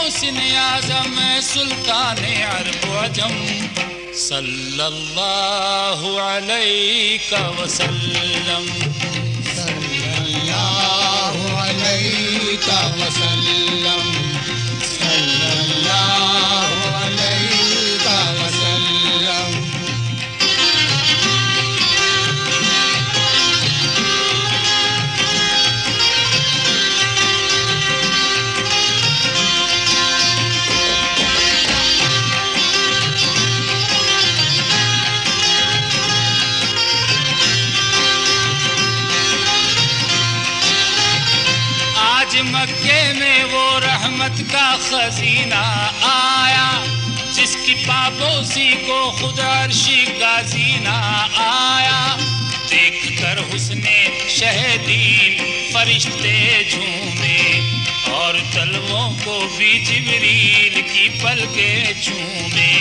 محسن اعظم سلطان عرب و عجم صلی اللہ علیہ وسلم صلی اللہ علیہ وسلم صلی اللہ علیہ وسلم. مکے میں وہ رحمت کا خزینہ آیا جس کی پابوسی کو خود عرشی کا زینہ آیا. دیکھ کر حسن شہدین فرشتے جھومے اور طلبوں کو بھی جبریل کی پلکیں چومے.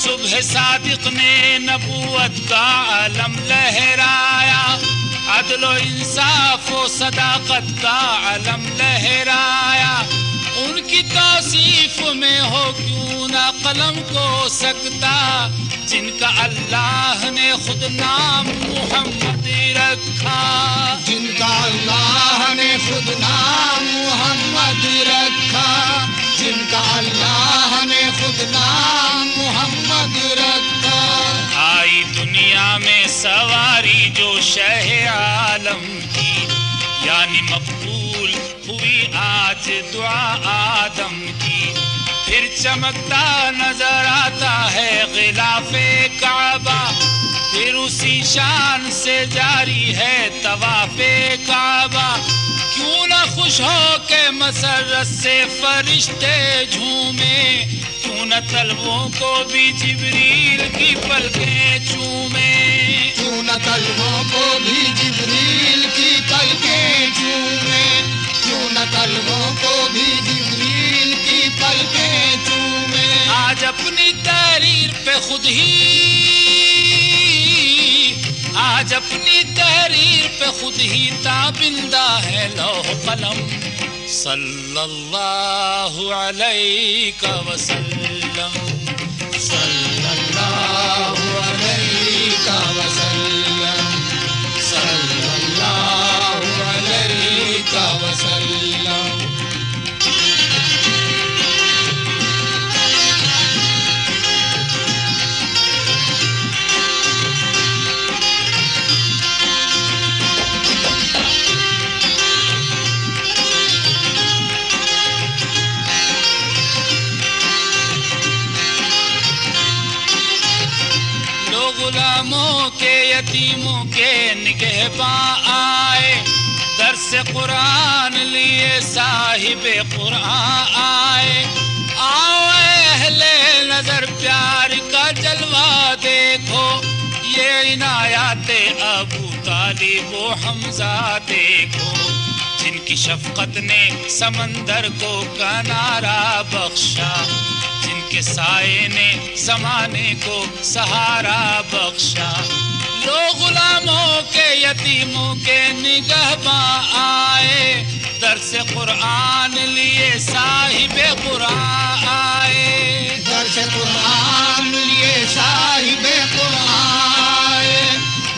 صبح صادق نے نبوت کا علم لہرایا عدل و انصاف و صداقت کا علم لہرایا. ان کی توصیف میں ہو کیوں نہ قلم کو سکتا جن کا اللہ نے خود نام محمد رکھا. جن کا اللہ نے خود نام محمد رکھا. جن کا اللہ نے خود نام محمد رکھا. آئی دنیا میں سواری جو شہ عالم کی یعنی مقبول ہوئی آج دعا آدم کی. پھر چمکتا نظر آتا ہے غلاف کعبہ پھر اسی شان سے جاری ہے طواف کعبہ. کیوں نہ خوش ہو کے مسرت سے فرشتے جھومے کیوں نہ طلبوں کو بھی جبریل کی پلکیں چومے. کیوں نہ طلبوں کو بھی جبریل کی پلکیں چومے. کیوں نہ طلبوں کو بھی جبریل کی پلکیں چومے. آج اپنی تحریر پہ خود ہی تابندہ ہے لوح قلم. صلی اللہ علیہ وسلم صلی اللہ علیہ وسلم صلی اللہ علیہ وسلم. غلاموں کے یتیموں کے نگہباں آئے درس قرآن لیے صاحب قرآن آئے. آؤ اہل نظر پیار کا جلوہ دیکھو یہ عنایات ابو طالب و حمزہ دیکھو جن کی شفقت نے سمندر کو کنارہ بخشا جن کے سائے نے زمانے کو سہارا بخشا. لوگ غلاموں کے یتیموں کے نگہباں آئے درس قرآن لیے صاحب قرآن آئے. درس قرآن لیے صاحب قرآن آئے.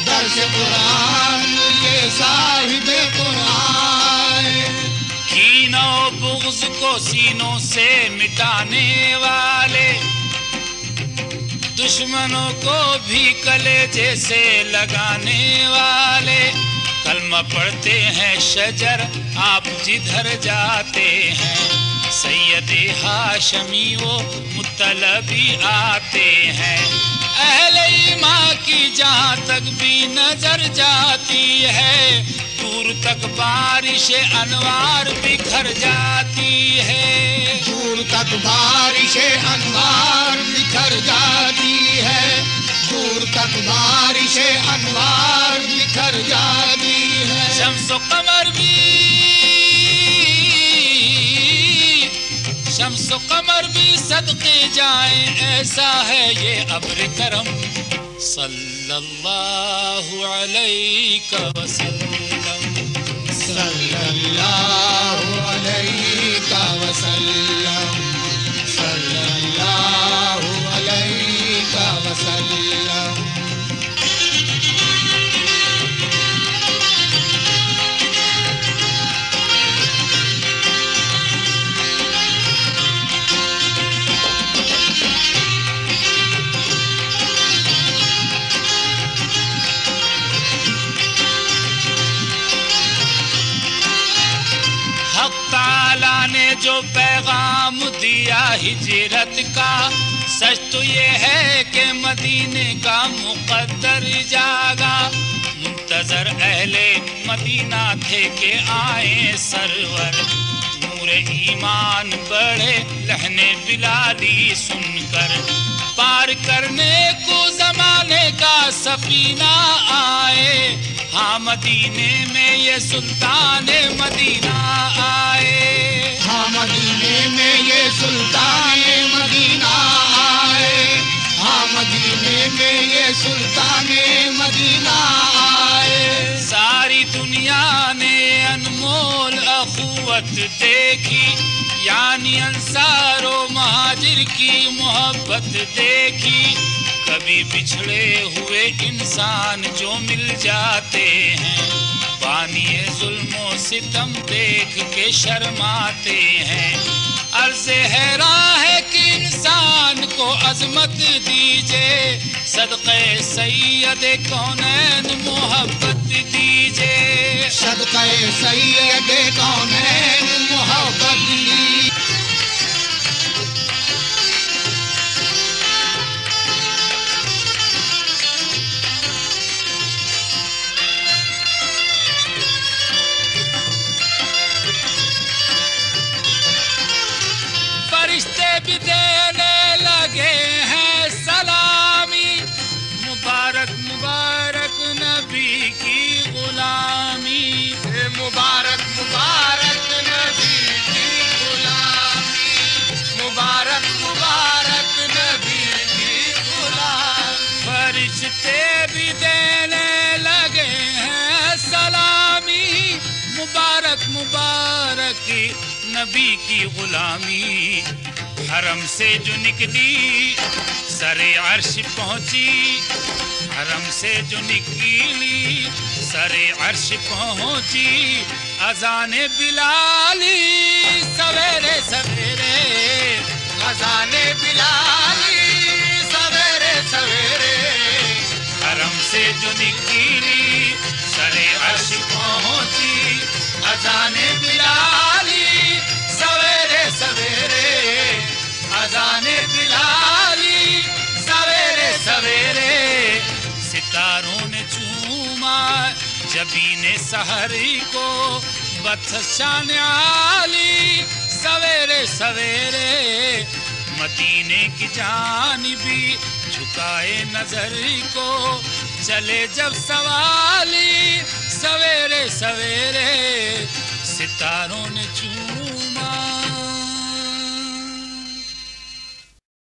درس قرآن لیے صاحب قرآن. کین و بغض کو سینوں سے مٹانے والے دشمنوں کو بھی کلیجے سے لگانے والے. کلمہ پڑھتے ہیں شجر آپ جدھر جاتے ہیں سید ہاشمی و مطلبی آتے ہیں. اہل ایمان کی جہاں تک بھی نظر جاتی ہے دور تک بارش انوار بکھر جاتی ہے. دور تک بارش انوار بکھر جاتی ہے. دور تک بارش انوار بکھر جاتی ہے. شمس و قمر بھی صدقے جائیں ایسا ہے یہ ابر کرم. صلی اللہ علیہ وسلم صلی اللہ علیہ وسلم حق تعالیٰ نے جو پیغام دیا ہجرت کا، سچ تو یہ ہے کہ مدینے کا مقدر جاگا، منتظر اہل مدینہ تھے کہ آئیں سرور، نور ایمان بڑھے لہن بلالی سن کر، پار کرنے کو زمانے کا سفینہ آئے، ہاں مدینے میں یہ سلطان مدینہ آئے، ہاں مدینے میں یہ سلطان مدینہ آئے، ہاں مدینے میں یہ سلطان مدینہ آئے۔ ساری دنیا نے انمول اخوت دیکھی، یعنی انصار و مہاجر کی محبت دیکھی، کبھی بچھڑے ہوئے انسان جو مل جاتے ہیں، بانی ظلم و ستم دیکھ کے شرماتے ہیں، عرض حیراں ہے کہ انسان کو عظمت دیجئے، صدقہ سید کونین محبت دیجئے، صدقہ سید کونین محبت دی۔ فرشتے بھی دینے لگے ہیں سلامی، مبارک مبارک نبی کی غلامی، مبارک مبارک نبی کی غلامی، مبارک مبارک نبی کی غلامی۔ فرشتے بھی دینے لگے ہیں سلامی، مبارک مبارک نبی کی غلامی، حرم سے جو نکلی سر عرش پہنچی، حرم سے جو نکلی سر عرش پہنچی، اذان بلالی سویرے سویرے، اذان بلالی سویرے سویرے، حرم سے جو نکلی سر عرش پہنچی، اذان بلالی سویرے سویرے، اذان بلالی سویرے سویرے، ستاروں نے چوما جبین سحری کو، بدخشان عالی سویرے سویرے، مدینے کی جانبی جھکائے نظر کو، چلے جب سوالی سویرے سویرے، ستاروں نے چوما